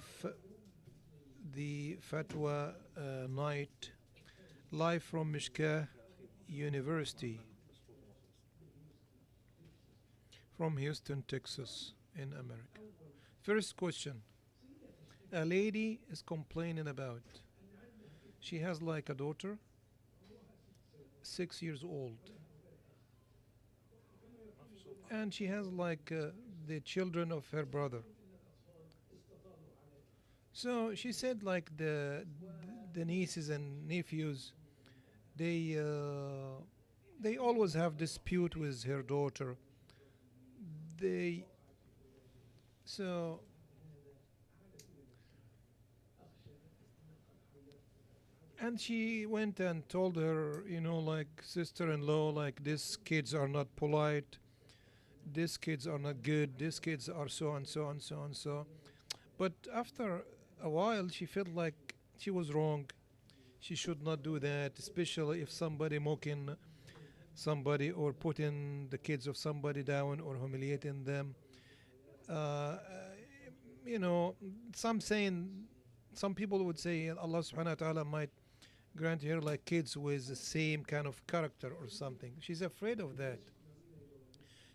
of the Fatwa night live from Mishkah University from Houston, Texas, in America. First question: a lady is complaining about she has like a daughter, 6 years old, and she has like the children of her brother. So she said like the nieces and nephews, they uh, they always have dispute with her daughter. They so and she went and told her, like sister-in-law, like these kids are not polite, these kids are not good, these kids are so and so and so and so. But after a while, she felt like she was wrong. She should not do that, especially if somebody mocking somebody or putting the kids of somebody down or humiliating them. Uh, you know, some saying, some people would say Allah subhanahu wa ta'ala might grant her like kids with the same kind of character or something. She's afraid of that.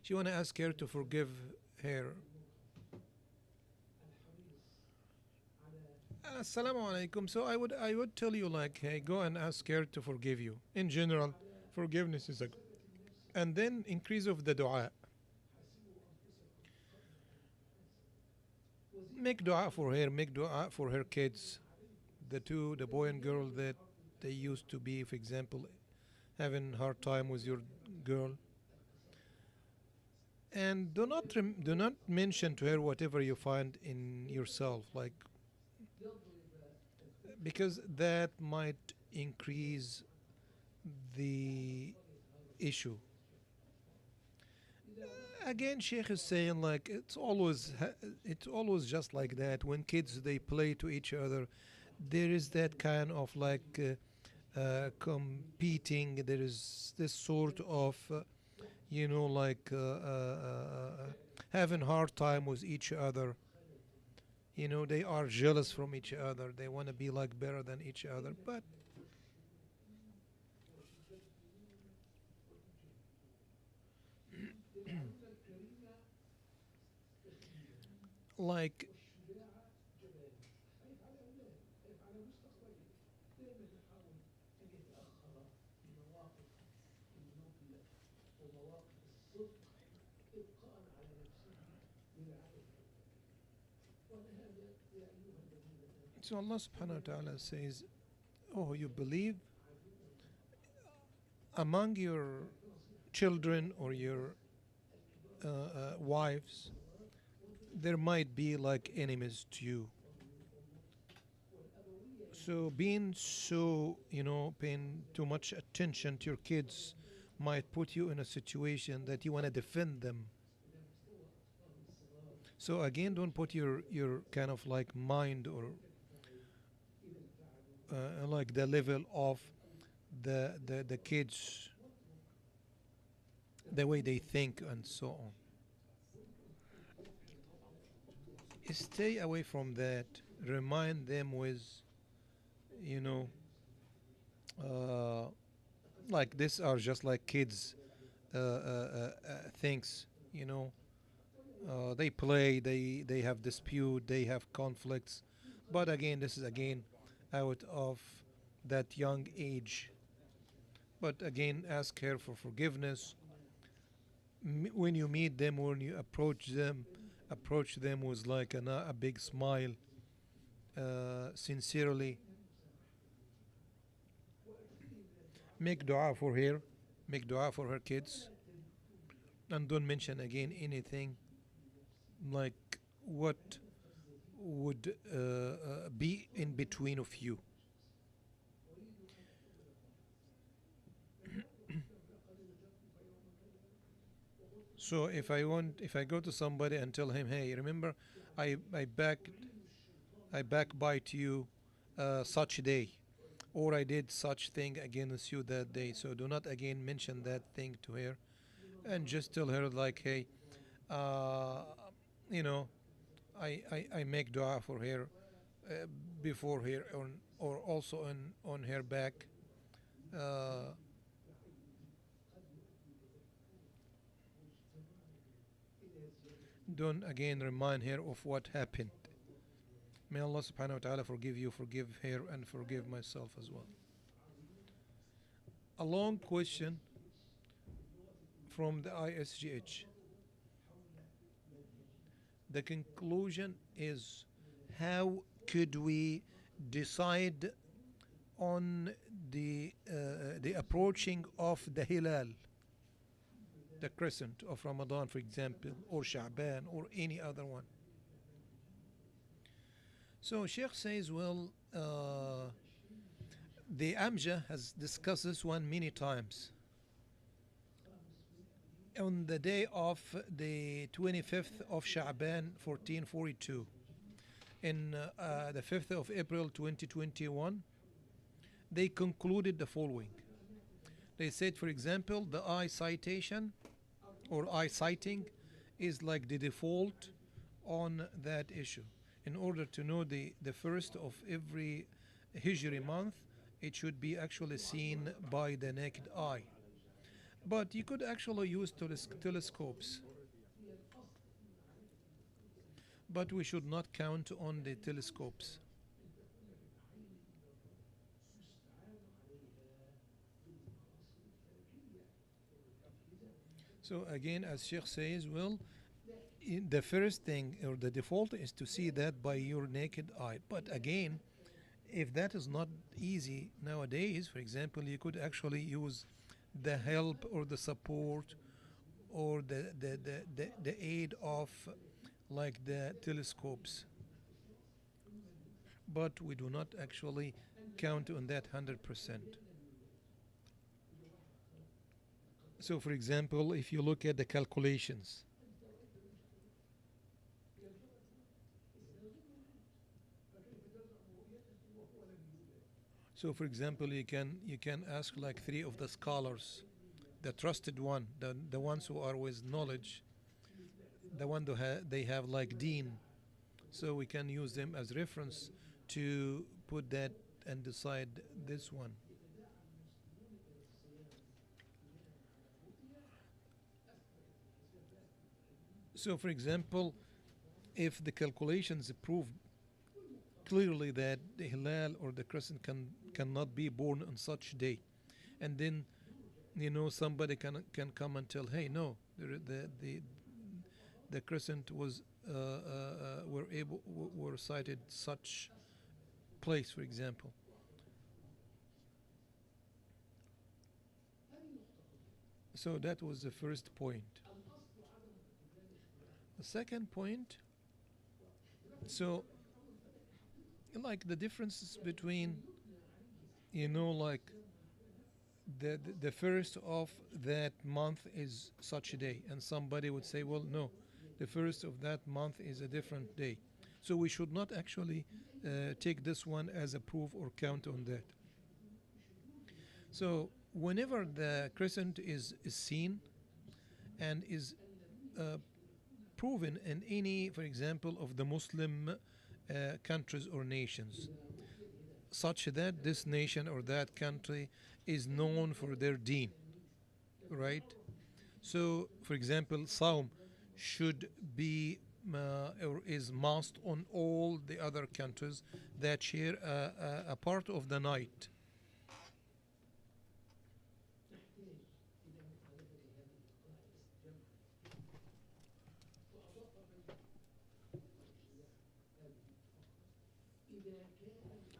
She want to ask her to forgive her. Assalamu alaikum. So I would tell you like, hey, go and ask her to forgive you. In general, forgiveness is a, and then increase of the dua. Make dua for her. Make dua for her kids, the two, the boy and girl that they used to be, for example, having hard time with your girl. And do not mention to her whatever you find in yourself, like, because that might increase the issue. Again, Sheikh is saying like it's always just like that. When kids they play to each other, there is that kind of like competing. There is this sort of like having hard time with each other. They are jealous from each other. They want to be like better than each other. But like, so Allah subhanahu wa ta'ala says, oh, you believe among your children or your wives, there might be like enemies to you. So being so, paying too much attention to your kids might put you in a situation that you want to defend them. So again, don't put your kind of like mind or like the level of the kids, the way they think and so on. Stay away from that. Remind them with, you know, uh, like these are just like kids things. They play, they have dispute, they have conflicts. But again, this is again out of that young age. But again, ask her for forgiveness. When you meet them, when you approach them with like a big smile, sincerely. Make dua for her, make dua for her kids, and don't mention again anything like what would be in between of you. So if I go to somebody and tell him, hey, remember, I backbite you such day, or I did such thing against you that day. So do not again mention that thing to her, and just tell her like, hey, uh, you know, I make dua for her before her on, or also on her back. Uh, don't again remind her of what happened. May Allah subhanahu wa ta'ala forgive you, forgive her, and forgive myself as well. A long question from the ISGH. The conclusion is, how could we decide on the approaching of the hilal, the crescent of Ramadan, for example, or Sha'ban, or any other one? So Sheikh says, well, the Amja has discussed this one many times. On the day of the 25th of Sha'ban 1442, in the 5th of April 2021, they concluded the following. They said, for example, the eye citation or eye sighting is like the default on that issue. In order to know the first of every Hijri month, it should be actually seen by the naked eye. But you could actually use telescopes. But we should not count on the telescopes. So again, as Sheikh says, well, the first thing or the default is to see that by your naked eye. But again, if that is not easy nowadays, for example, you could actually use the help or the support or the aid of like the telescopes. But we do not actually count on that 100%. So, for example, if you look at the calculations, so for example, you can ask like three of the scholars, the trusted one, the ones who are with knowledge, the one they have like deen, so we can use them as reference to put that and decide this one. So, for example, if the calculations prove clearly that the hilal or the crescent cannot be born on such day, and then somebody can come and tell, hey, no, the crescent was were cited such place, for example. So that was the first point. The second point, so like the differences between like the first of that month is such a day, and somebody would say, well, no, the first of that month is a different day. So we should not actually take this one as a proof or count on that. So whenever the crescent is seen and is proven in any, for example, of the Muslim countries or nations, such that this nation or that country is known for their deen, right? So, for example, Saum should be or is must on all the other countries that share a part of the night.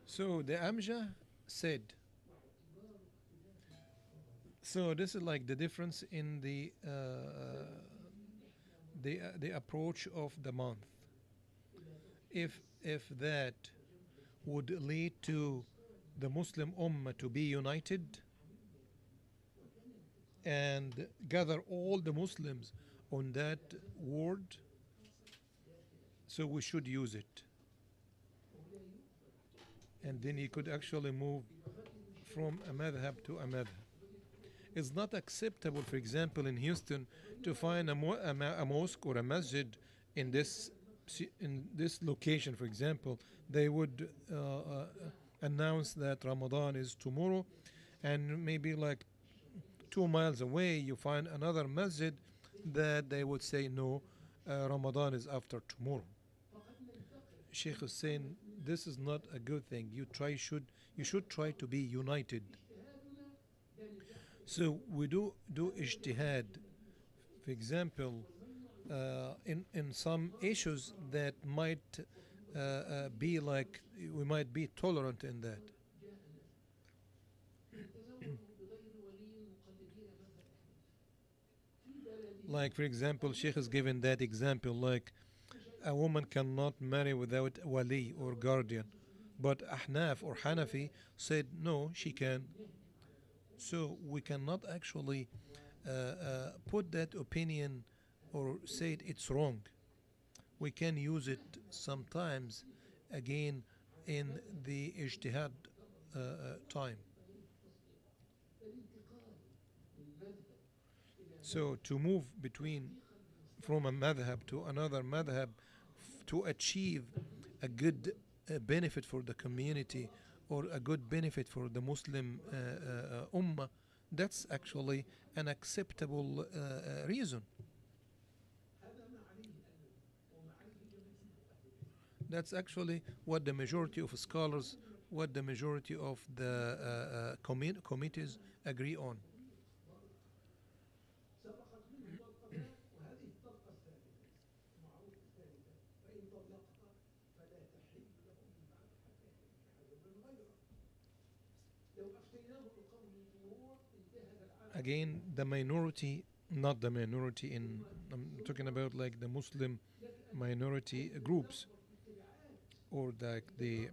So the Amja said, so this is like the difference in the approach of the month. If that would lead to the Muslim Ummah to be united and gather all the Muslims on that word, so we should use it. And then you could actually move from a madhab to a madhab. It's not acceptable, for example, in Houston to find a mosque or a masjid in this in this location, for example, they would announce that Ramadan is tomorrow, and maybe like 2 miles away, you find another masjid that they would say no, Ramadan is after tomorrow. Sheikh is saying this is not a good thing. You should try to be united. So we do ijtihad. For example, in some issues that might be like we might be tolerant in that. Like for example, Sheikh has given that example like a woman cannot marry without wali or guardian, but Ahnaf or Hanafi said no, she can. So we cannot actually put that opinion or say it's wrong. We can use it sometimes again in the ijtihad time. So to move between from a madhab to another madhab to achieve a good benefit for the community or a good benefit for the Muslim ummah, that's actually an acceptable reason. That's actually what the majority of scholars, what the majority of the committees agree on. Again, the minority, not the minority in, I'm talking about like the Muslim minority groups or the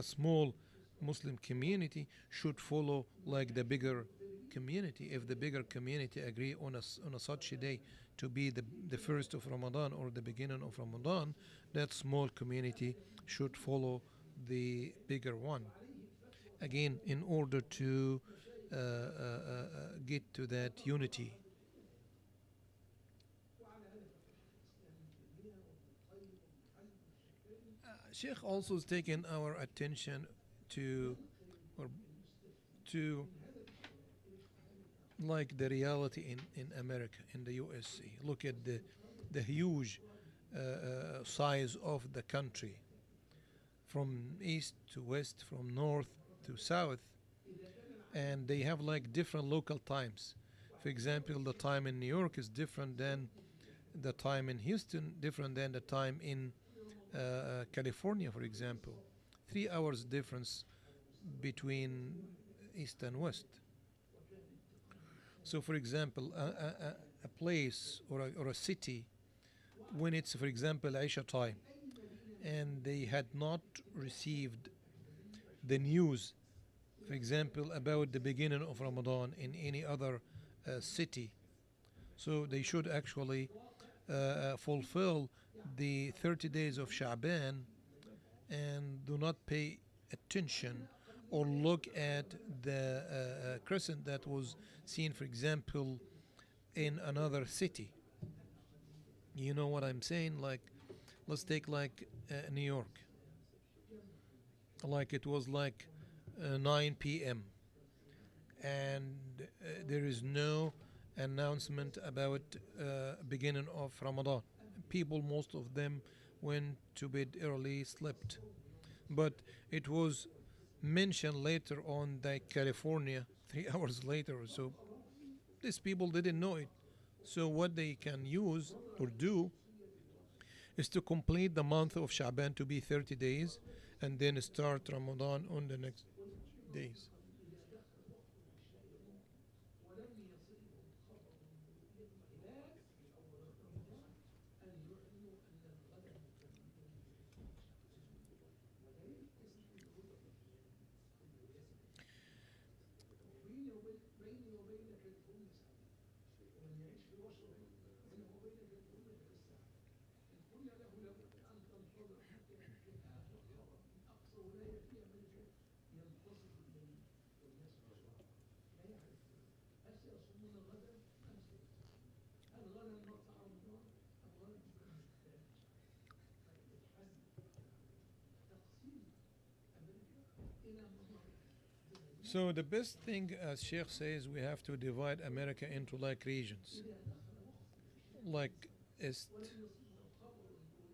small Muslim community should follow like the bigger community. If the bigger community agree on on a such a day to be the first of Ramadan or the beginning of Ramadan, that small community should follow the bigger one. Again, in order to get to that unity. Sheikh also has taken our attention to or to like the reality in America, in the USA. Look at the huge size of the country, from east to west, from north to south, and they have like different local times. For example, the time in New York is different than the time in Houston, different than the time in California, for example. 3 hours difference between east and west. So, for example, a place or a city, when it's, for example, Aisha time, and they had not received the news, for example, about the beginning of Ramadan in any other city, so they should actually fulfill the 30 days of Sha'ban and do not pay attention or look at the crescent that was seen, for example, in another city. You know what I'm saying? Like, let's take like New York. Like it was like 9 p.m. and there is no announcement about beginning of Ramadan. People, most of them, went to bed early, slept. But it was mentioned later on that California, 3 hours later or so, these people didn't know it. So what they can use or do is to complete the month of Sha'ban to be 30 days and then start Ramadan on the next days. So the best thing, as Sheikh says, we have to divide America into like regions, like East,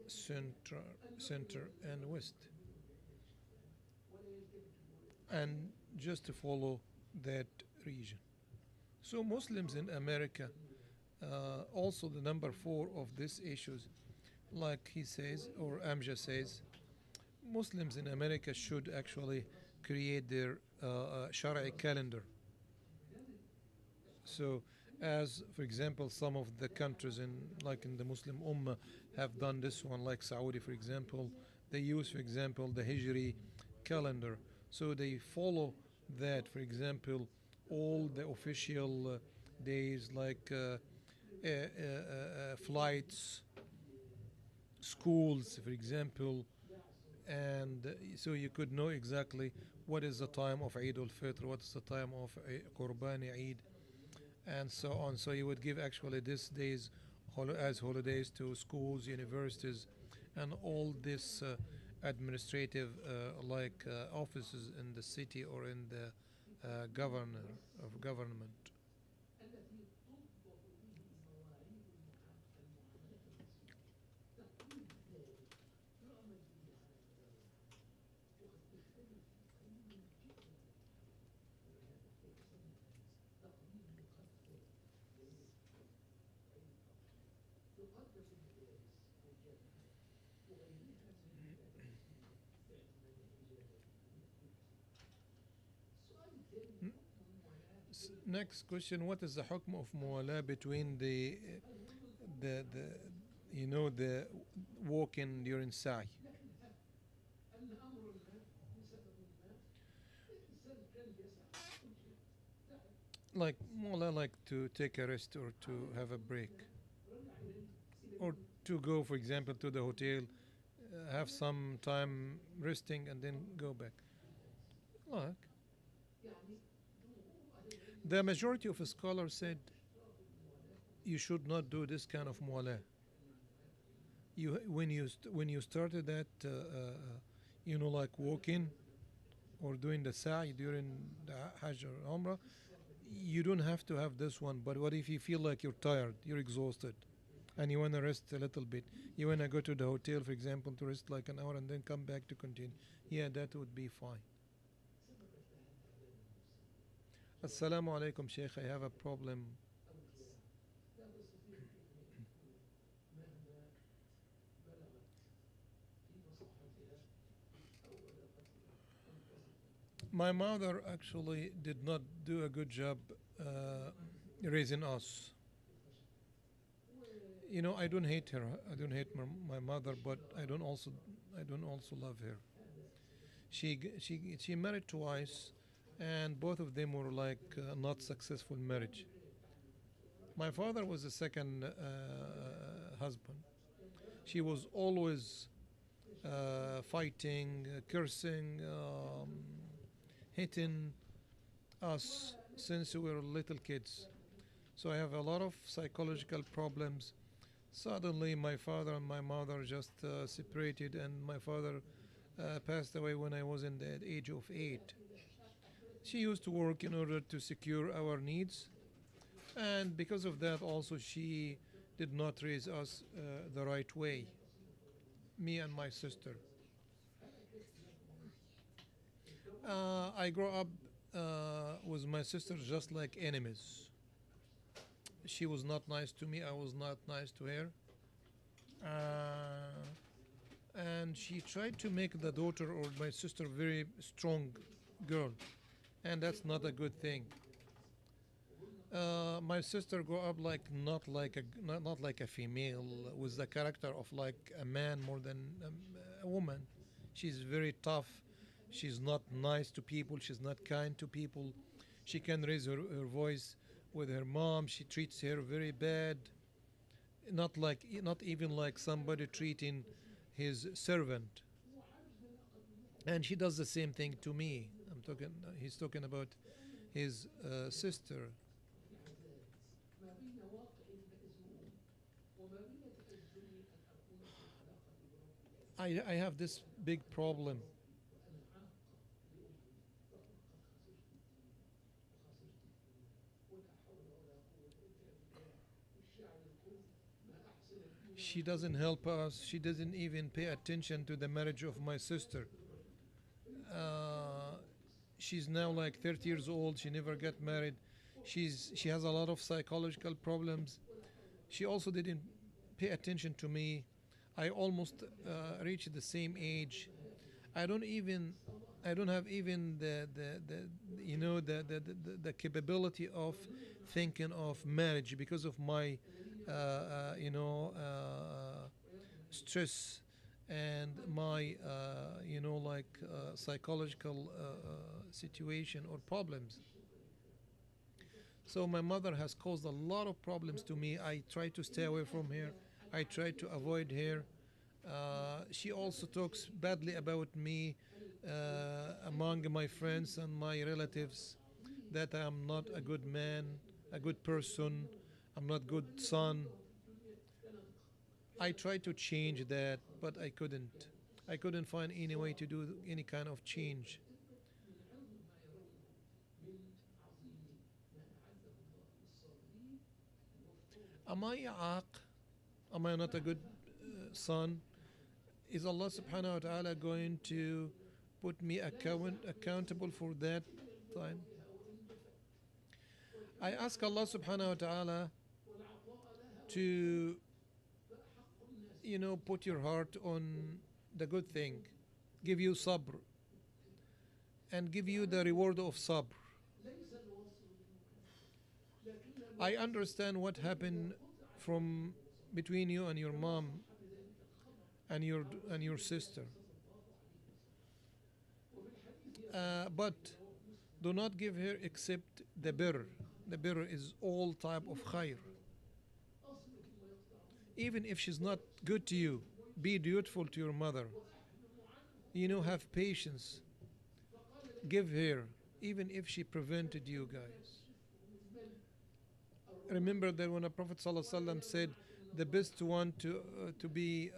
Center, Center, and West, and just to follow that region. So Muslims in America, also the number four of these issues, like he says, or Amja says, Muslims in America should actually create their Shari'i calendar. So, as for example, some of the countries in like in the Muslim Ummah have done this one, like Saudi, for example, they use, for example, the Hijri calendar. So they follow that, for example, all the official days like flights, schools, for example, and so you could know exactly what is the time of Eid al-Fitr, what is the time of Qurban Eid, and so on. So you would give actually these days as holidays to schools, universities, and all this administrative offices in the city or in the governor of government. Next question: what is the hukm of muwala between the the walking during sa'i? Like muwala, like to take a rest or to have a break, or to go, for example, to the hotel, have some time resting, and then go back. Like the majority of scholars said, you should not do this kind of muwala. You when you started that, like walking or doing the sa'i during the Hajj or Umrah, you don't have to have this one. But what if you feel like you're tired, you're exhausted, and you want to rest a little bit? You want to go to the hotel, for example, to rest like an hour and then come back to continue. Yeah, that would be fine. Assalamu alaikum, Sheikh. I have a problem. My mother actually did not do a good job raising us. I don't hate her. I don't hate my mother, but I don't also love her. She married twice, and both of them were like not successful marriage. My father was the second husband. She was always fighting, cursing, hitting us since we were little kids. So I have a lot of psychological problems. Suddenly, my father and my mother just separated, and my father passed away when I was in the age of 8. She used to work in order to secure our needs, and because of that, also, she did not raise us the right way, me and my sister. I grew up with my sister just like enemies. She was not nice to me, I was not nice to her. And she tried to make the daughter or my sister very strong girl, and that's not a good thing. My sister grew up like not like a female with the character of like a man more than a woman. She's very tough. She's not nice to people. She's not kind to people. She can raise her voice with her mom. She treats her very bad. Not even like somebody treating his servant. And she does the same thing to me. He's talking about his sister. I have this big problem. She doesn't help us. She doesn't even pay attention to the marriage of my sister. Uh, she's now like 30 years old. She never got married. She has a lot of psychological problems. She also didn't pay attention to me. I almost reached the same age. I don't even I don't have even the you know the capability of thinking of marriage because of my stress and my psychological situation or problems. So my mother has caused a lot of problems to me. I try to stay away from her. I try to avoid her. She also talks badly about me among my friends and my relatives, that I am not a good man, a good person, I'm not good son. I tried to change that, but I couldn't. I couldn't find any way to do any kind of change. Am I aq? Am I not a good son? Is Allah subhanahu wa ta'ala going to put me accountable for that time? I ask Allah subhanahu wa ta'ala to, put your heart on the good thing, give you sabr, and give you the reward of sabr. I understand what happened from between you and your mom and your sister. But do not give her except the birr. The birr is all type of khair. Even if she's not good to you, be dutiful to your mother. Have patience. Give her, even if she prevented you guys. Remember that when the Prophet ﷺ said the best one to be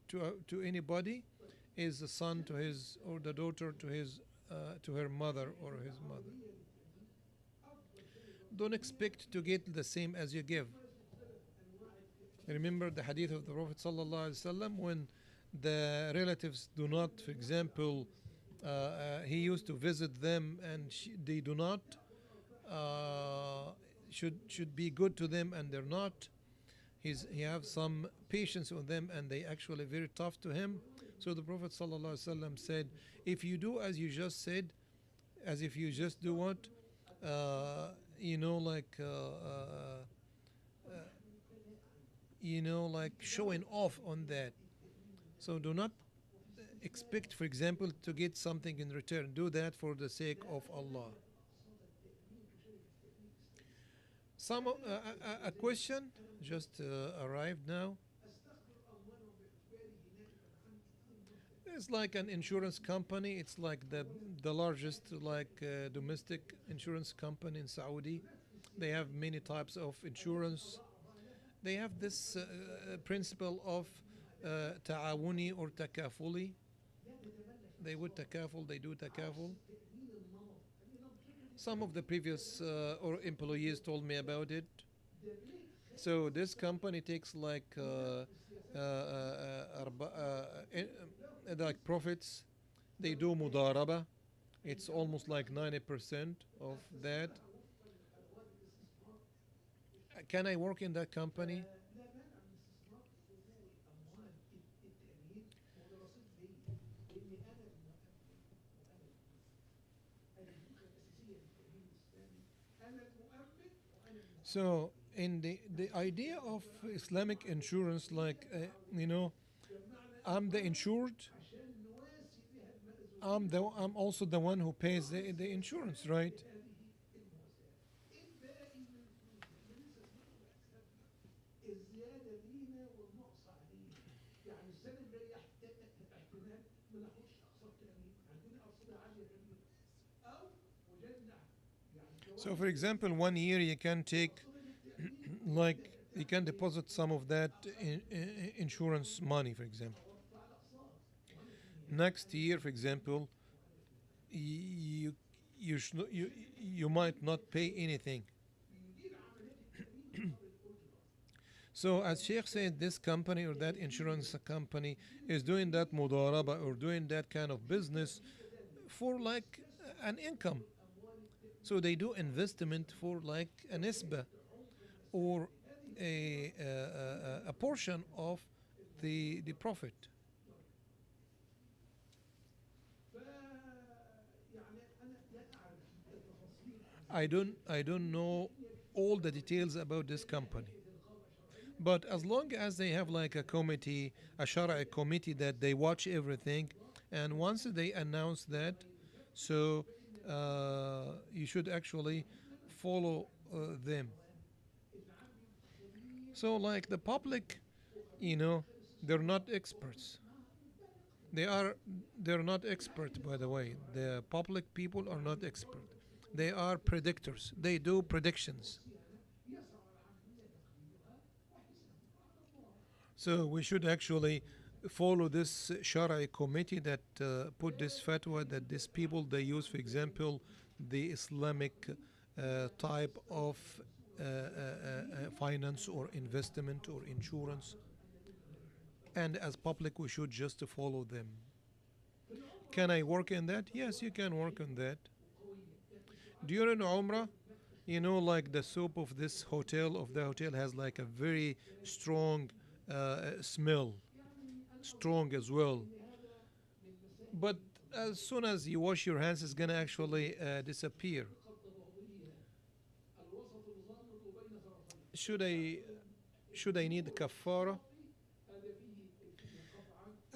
to anybody is the son to his, or the daughter to his to her mother or his mother. Don't expect to get the same as you give. Remember the hadith of the Prophet ﷺ when the relatives do not, for example, he used to visit them and they do not should be good to them and they're not. He have some patience with them and they actually very tough to him. So the Prophet ﷺ said, if you do as you just said, as if you just do what, like like showing off on that. So do not expect, for example, to get something in return. Do that for the sake of Allah. A question just arrived now. It's like an insurance company. It's like the largest domestic insurance company in Saudi. They have many types of insurance. They have this principle of ta'awuni or takafuli. They would takaful, they do takaful. Some of the previous or employees told me about it. So this company takes like profits. They do mudaraba. It's almost like 90% of that. Can I work in that company? So, in the idea of Islamic insurance, I'm the insured. I'm also the one who pays the insurance, right? So, for example, 1 year you can take, like, you can deposit some of that insurance money, for example. Next year, for example, you you might not pay anything. So as Sheikh said, this company or that insurance company is doing that mudaraba or doing that kind of business for like an income. So they do investment for like an isba or a portion of the profit. I don't know all the details about this company. But as long as they have like a committee, a Shara committee that they watch everything, and once they announce that, so you should actually follow them. So like the public, you know, they're not experts. They are they're not expert by the way. The public people are not expert. They are predictors. They do predictions. So we should actually follow this Shari committee that put this fatwa that these people they use, for example, the Islamic type of finance or investment or insurance, and as public we should just follow them. Can I work in that? Yes, you can work on that. During Umrah, you know, like the soap of this hotel of the hotel has like a very strong smell, strong as well. But as soon as you wash your hands, it's gonna actually disappear. Should I should I need kafara?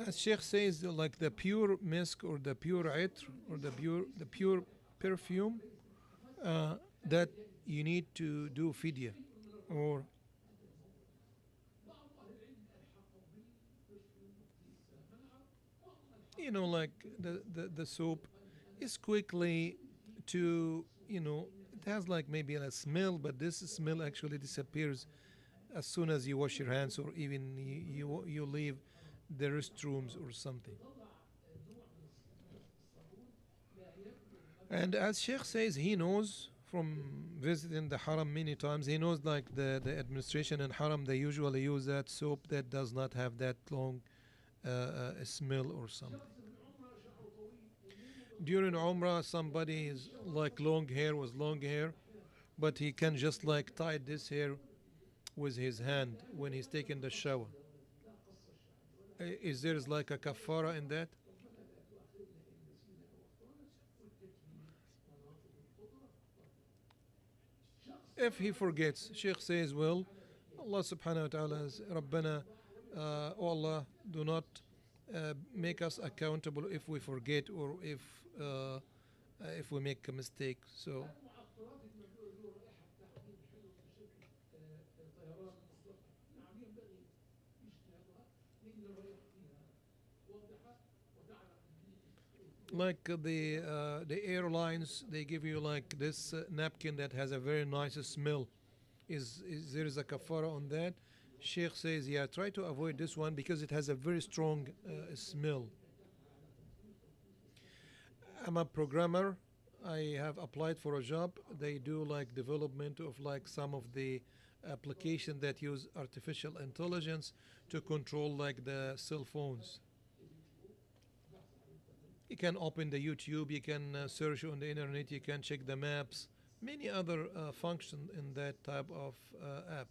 As Sheikh says, like the pure misk or the pure itr or the pure perfume, uh, that you need to do fidya, or you know, like the soap is quickly to, you know, it has like maybe a smell, but this smell actually disappears as soon as you wash your hands or even you leave the restrooms or something. And as Sheikh says, he knows from visiting the haram many times, he knows like the administration in haram, they usually use that soap that does not have that long smell or something. During Umrah, somebody is like long hair with long hair, but he can just like tie this hair with his hand when he's taking the shower. Is there like a kafara in that? If he forgets, Sheikh says, well, Allah subhanahu wa ta'ala is Rabbana, oh Allah, do not make us accountable if we forget or if we make a mistake. So, like the airlines, they give you like this napkin that has a very nice smell. Is there is a kafara on that? Sheikh says, yeah, try to avoid this one because it has a very strong smell. I'm a programmer. I have applied for a job. They do like development of like some of the application that use artificial intelligence to control like the cell phones. You can open the YouTube, you can search on the internet, you can check the maps, many other functions in that type of app.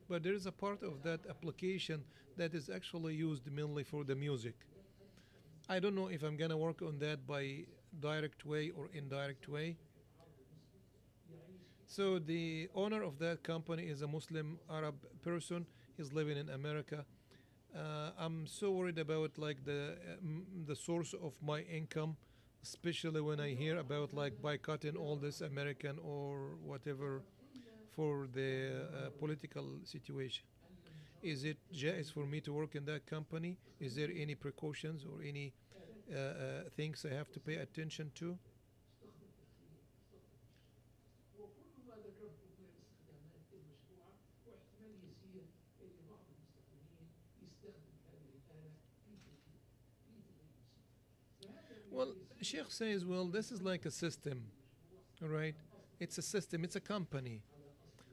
But there is a part of that application that is actually used mainly for the music. I don't know if I'm gonna work on that by direct way or indirect way. So the owner of that company is a Muslim Arab person. He's living in America. I'm so worried about like the source of my income, especially when I hear about like boycotting all this American or whatever for the political situation. Is it jais for me to work in that company? Is there any precautions or any things I have to pay attention to? Well, Sheikh says, well, this is like a system, all right? It's a system, it's a company.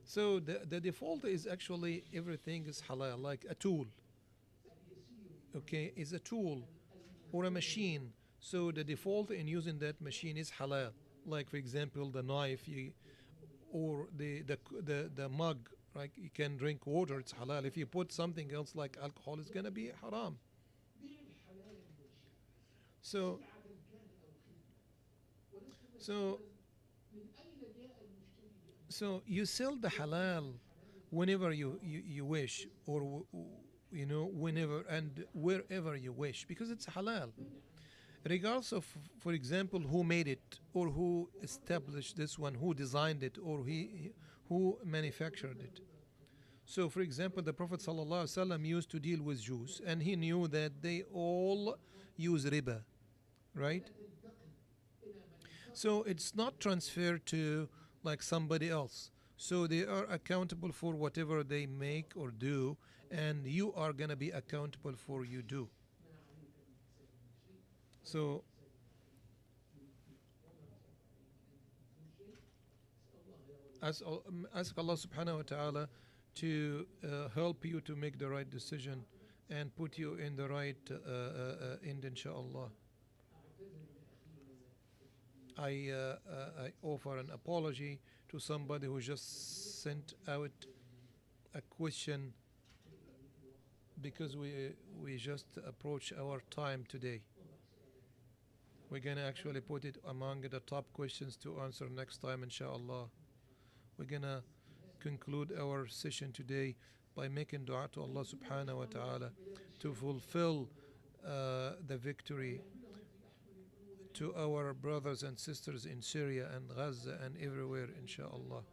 So the default is actually everything is halal, like a tool. Okay, is a tool or a machine. So the default in using that machine is halal. Like for example, the knife or the mug. Right, you can drink water. It's halal. If you put something else like alcohol, it's gonna be haram. So so so you sell the halal whenever you wish, or whenever and wherever you wish, because it's halal, regardless of, for example, who made it or who established this one, who designed it, or who manufactured it. So, for example, the Prophet ﷺ used to deal with Jews, and he knew that they all use riba, right? So it's not transferred to like somebody else. So they are accountable for whatever they make or do, and you are gonna be accountable for you do. So ask Allah subhanahu wa ta'ala to help you to make the right decision and put you in the right end, inshallah. I offer an apology to somebody who just sent out a question, because we just approach our time today. We're gonna actually put it among the top questions to answer next time, inshallah. We're gonna conclude our session today by making dua to Allah subhanahu wa ta'ala to fulfill the victory to our brothers and sisters in Syria and Gaza and everywhere, inshallah.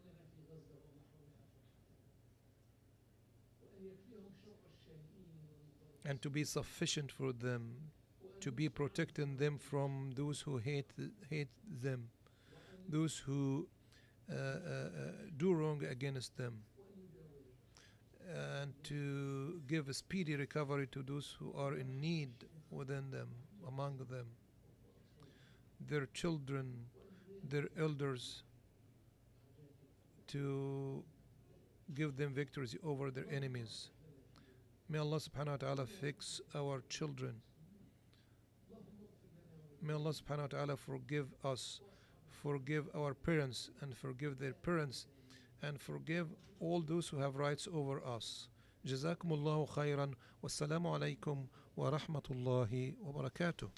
And to be sufficient for them, to be protecting them from those who hate them, those who do wrong against them, and to give a speedy recovery to those who are in need within them, among them, their children, their elders, to give them victories over their enemies. May Allah subhanahu wa ta'ala fix our children. May Allah subhanahu wa ta'ala forgive us, forgive our parents, and forgive their parents, and forgive all those who have rights over us. جزاكم الله خيرا والسلام عليكم ورحمة الله وبركاته.